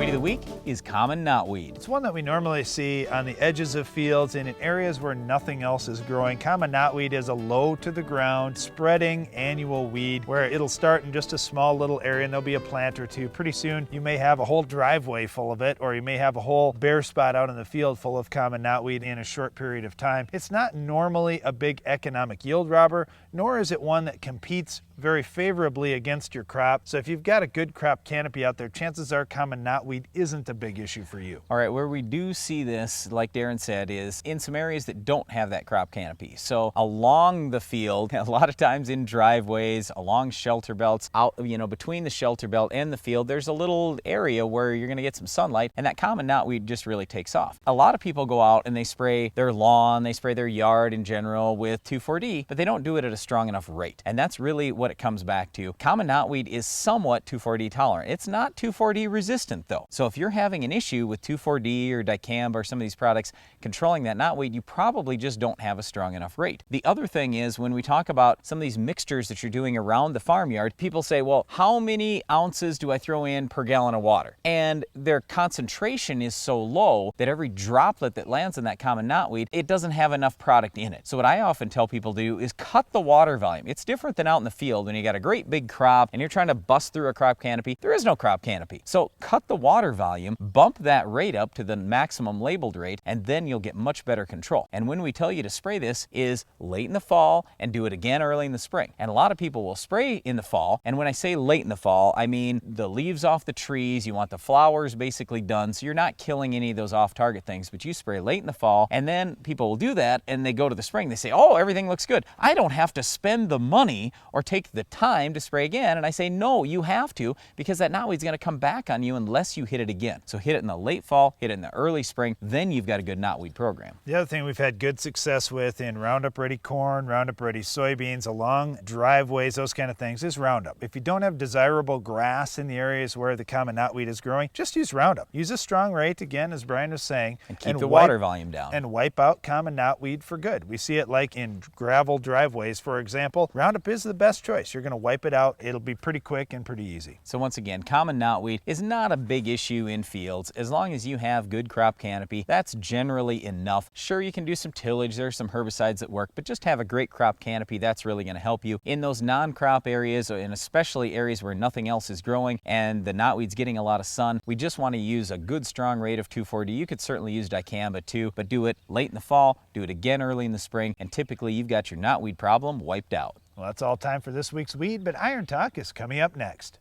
Weed of the week is common knotweed. It's one that we normally see on the edges of fields and in areas where nothing else is growing. Common knotweed is a low to the ground, spreading annual weed where it'll start in just a small little area and there'll be a plant or two. Pretty soon you may have a whole driveway full of it, or you may have a whole bare spot out in the field full of common knotweed in a short period of time. It's not normally a big economic yield robber, nor is it one that competes very favorably against your crop. So if you've got a good crop canopy out there, chances are common knotweed isn't a big issue for you. All right, where we do see this, like Darren said, is in some areas that don't have that crop canopy. So along the field, a lot of times in driveways, along shelter belts, out, between the shelter belt and the field, there's a little area where you're gonna get some sunlight, and that common knotweed just really takes off. A lot of people go out and they spray their lawn, they spray their yard in general with 2,4-D, but they don't do it at a strong enough rate. And that's really what it comes back to. Common knotweed is somewhat 2,4-D tolerant. It's not 2,4-D resistant though. So if you're having an issue with 2,4-D or dicamba or some of these products controlling that knotweed, you probably just don't have a strong enough rate. The other thing is, when we talk about some of these mixtures that you're doing around the farmyard, people say, well, how many ounces do I throw in per gallon of water? And their concentration is so low that every droplet that lands in that common knotweed, it doesn't have enough product in it. So what I often tell people to do is cut the water volume. It's different than out in the field when you got a great big crop and you're trying to bust through a crop canopy. There is no crop canopy. So cut the water volume, bump that rate up to the maximum labeled rate, and then you'll get much better control. And when we tell you to spray this is late in the fall and do it again early in the spring. And a lot of people will spray in the fall. And when I say late in the fall, I mean the leaves off the trees, you want the flowers basically done, so you're not killing any of those off-target things, but you spray late in the fall, and then people will do that and they go to the spring, they say, oh, everything looks good. I don't have to spend the money or take the time to spray again. And I say, no, you have to, because that knotweed's gonna come back on you unless you hit it again. So hit it in the late fall, hit it in the early spring, then you've got a good knotweed program. The other thing we've had good success with in Roundup Ready corn, Roundup Ready soybeans, along driveways, those kind of things, is Roundup. If you don't have desirable grass in the areas where the common knotweed is growing, just use Roundup. Use a strong rate, again, as Brian was saying, and keep the water volume down. And wipe out common knotweed for good. We see it like in gravel driveways, for example. Roundup is the best choice. You're gonna wipe it out. It'll be pretty quick and pretty easy. So once again, common knotweed is not a big issue in fields. As long as you have good crop canopy, that's generally enough. Sure, you can do some tillage, there's some herbicides that work, but just have a great crop canopy. That's really gonna help you. In those non-crop areas, and especially areas where nothing else is growing and the knotweed's getting a lot of sun, we just wanna use a good strong rate of 2,4-D. You could certainly use dicamba too, but do it late in the fall, do it again early in the spring, and typically you've got your knotweed problem wiped out. Well, that's all time for this week's Weed, but Iron Talk is coming up next.